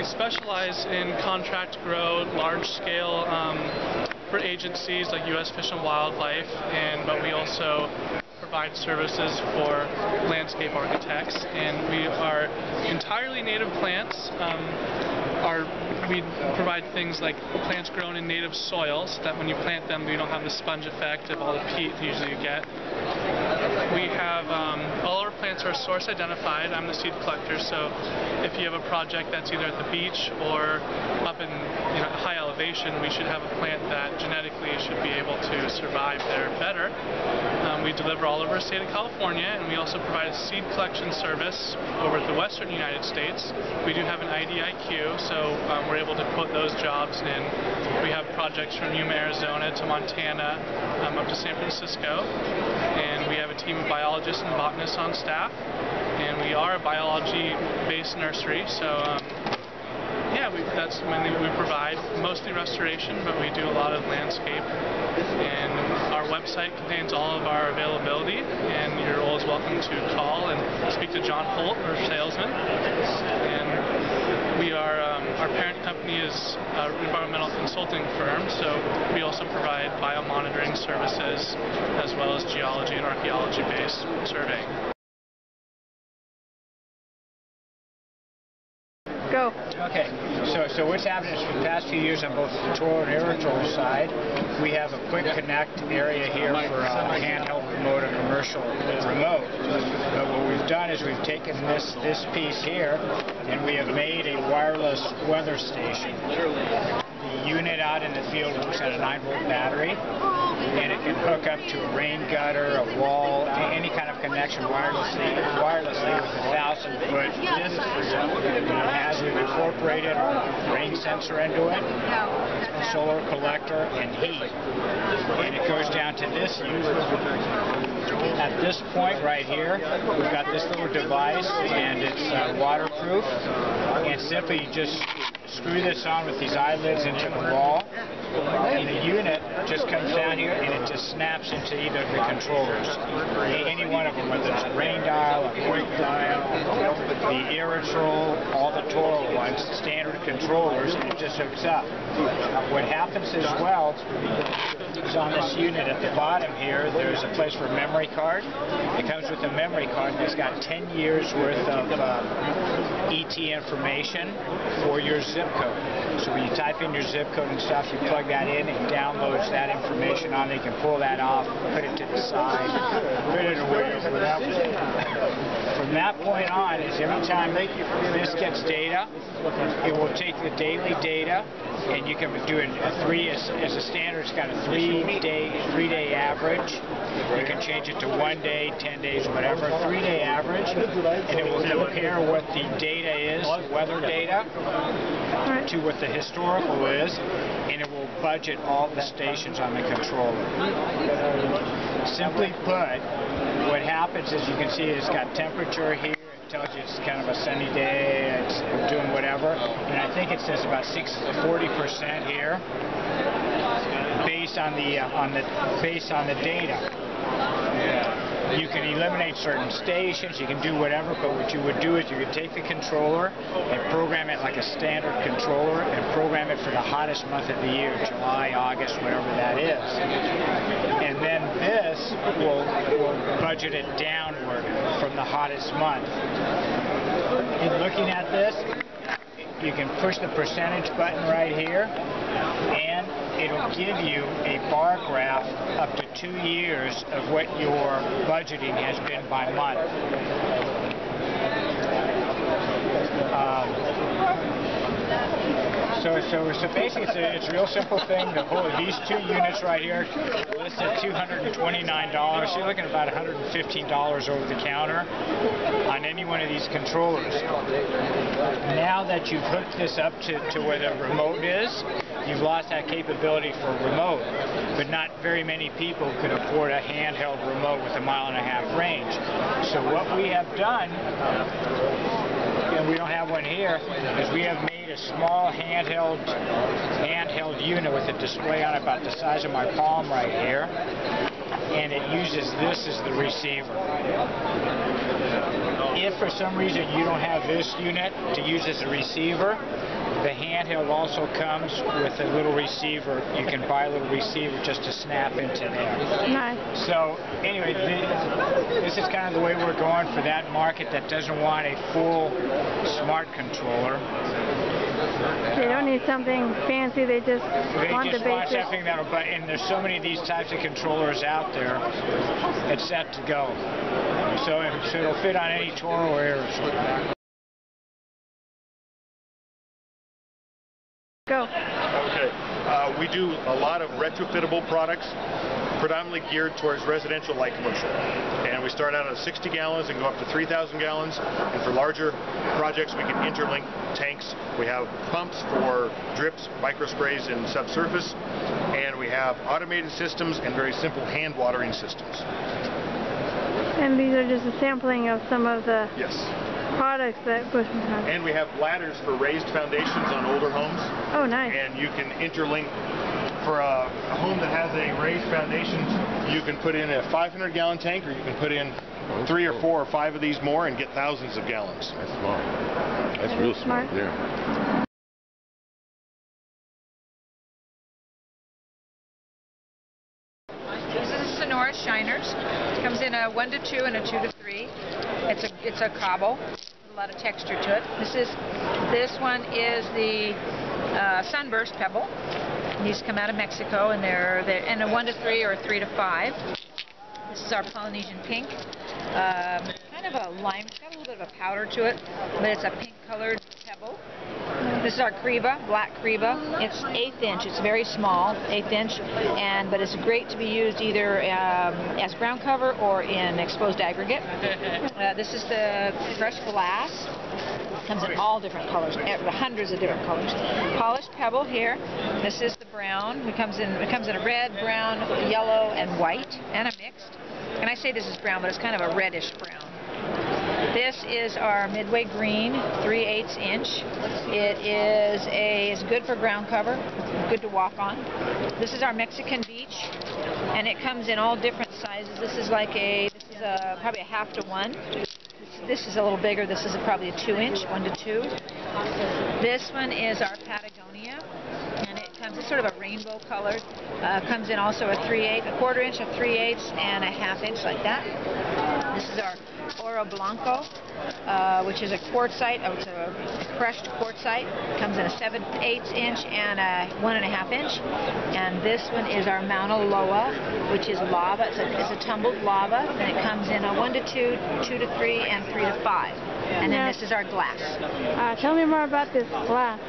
specialize in contract grow, large scale for agencies like U.S. Fish and Wildlife, but we also provide services for landscape architects, and we are entirely native plants. We provide things like plants grown in native soil, so that when you plant them, you don't have the sponge effect of all the peat usually you get. We have all our plants are source identified. I'm the seed collector, so if you have a project that's either at the beach or up in high elevation, we should have a plant that genetically should be able to survive there better. We deliver all over the state of California, and we also provide a seed collection service over the western United States. We do have an IDIQ, so we're able to quote those jobs in. We have projects from Yuma, Arizona to Montana, up to San Francisco, and we have a team of biologists and botanists on staff, and we are a biology-based nursery, so yeah, that's mainly what we provide. Mostly restoration, but we do a lot of landscape. And our website contains all of our availability, and you're always welcome to call and speak to John Holt, our salesman. And we are, our parent company is an environmental consulting firm, so we also provide biomonitoring services as well as geology and archaeology-based surveying. Go. Okay, so what's happened is for the past few years on both the littoral and aerotroll side, we have a quick connect area here for handheld remote and commercial remote. But what we've done is we've taken this piece here and we have made a wireless weather station. The unit out in the field works on a 9-volt battery, and it can hook up to a rain gutter, a wall, any kind of connection wirelessly with a 1,000-foot distance. We've incorporated our rain sensor into it, a solar collector, and heat. And it goes down to this unit. At this point right here, we've got this little device, and it's waterproof. And simply you just screw this on with these eyelids into the wall, and the unit just comes down here and it just snaps into either of the controllers. Any one of them, whether it's a rain dial, a point dial, the aerotroll, all the Toro ones, standard controllers, and it just hooks up. What happens as well is on this unit at the bottom here, there's a place for a memory card. It comes with a memory card and it's got 10 years worth of ET information for your zip code. So when you type in your zip code and stuff, you plug that in, it downloads that information on it. You can pull that off, put it to the side, put it away over that way. From that point on, is every time this gets data, it will take the daily data, and you can do it as a standard. It's got a three-day average. You can change it to 1 day, 10 days, whatever. 3-day average, and it will compare what the data is, weather data, to what the historical is, and it will budget all the stations on the controller. Simply put, what happens is you can see it's got temperature here. It tells you it's kind of a sunny day, it's doing whatever, and I think it says about 40% here, based on the data. You can eliminate certain stations, you can do whatever, but what you would do is you could take the controller and program it like a standard controller and program it for the hottest month of the year, July, August, whatever that is. And then this will budget it downward from the hottest month. In looking at this, you can push the percentage button right here, and it'll give you a bar graph up to 2 years of what your budgeting has been by month. So basically, it's a real simple thing. These 2 units right here listed at $229. You're looking at about $115 over the counter on any one of these controllers. Now that you've hooked this up to where the remote is, you've lost that capability for a remote. But not very many people could afford a handheld remote with a 1.5-mile range. So what we have done, and we don't have one here, is we have made a small handheld unit with a display on it about the size of my palm right here, and it uses this as the receiver. if for some reason you don't have this unit to use as a receiver, the handheld also comes with a little receiver. You can buy a little receiver just to snap into there. Nice. So anyway, this is kind of the way we're going for that market that doesn't want a full smart controller. They don't need something fancy, they just want the want basic. something that'll, and there's so many of these types of controllers out there, it's set to go. So it'll fit on any Toro or Aerotool. Go. Okay. We do a lot of retrofittable products, predominantly geared towards residential light commercial. And we start out at 60 gallons and go up to 3,000 gallons. And for larger projects, we can interlink tanks. We have pumps for drips, microsprays, and subsurface. And we have automated systems and very simple hand watering systems. And these are just a sampling of some of the Yes. products that Bushman has. And we have ladders for raised foundations on older homes. Oh, nice. And you can interlink for a home that has a raised foundation. You can put in a 500-gallon tank, or you can put in 3 or 4 or 5 of these more and get thousands of gallons. That's smart. That's real smart. Yeah. This is a Sonora Shiners. It comes in a 1 to 2 and a 2 to 3. It's a cobble. A lot of texture to it. This one is the Sunburst Pebble. These come out of Mexico, and they're in a 1 to 3 or a 3 to 5. This is our Polynesian Pink. Kind of a lime. It's got a little bit of a powder to it, but it's a pink-colored pebble. This is our Kriba, black Kriba. It's 1/8 inch. It's very small, 1/8 inch, but it's great to be used either as ground cover or in exposed aggregate. This is the crushed glass. It comes in all different colors, hundreds of different colors. Polished pebble here. This is the brown. It comes in a red, brown, yellow, and white, and a mixed. And I say this is brown, but it's kind of a reddish brown. This is our Midway Green, 3/8 inch. It's good for ground cover, good to walk on. This is our Mexican Beach, and it comes in all different sizes. This is probably a 1/2 to 1. This is a little bigger. This is probably a 2 inch, 1 to 2. This one is our Patagonia, and it's sort of a rainbow colored. Comes in also a 3/8, a 1/4 inch, a 3/8, and a 1/2 inch like that. This is our Oro Blanco, which is a quartzite. It's a crushed quartzite. Comes in a 7/8 inch and a 1.5 inch. And this one is our Mauna Loa, which is lava. It's a tumbled lava, and it comes in a 1 to 2, 2 to 3, and 3 to 5. And then this is our glass. Tell me more about this glass.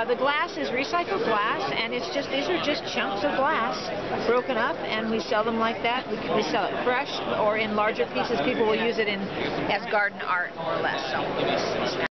The glass is recycled glass, and these are just chunks of glass broken up, and we sell them like that. We sell it fresh or in larger pieces. People will use it as garden art, more or less. So.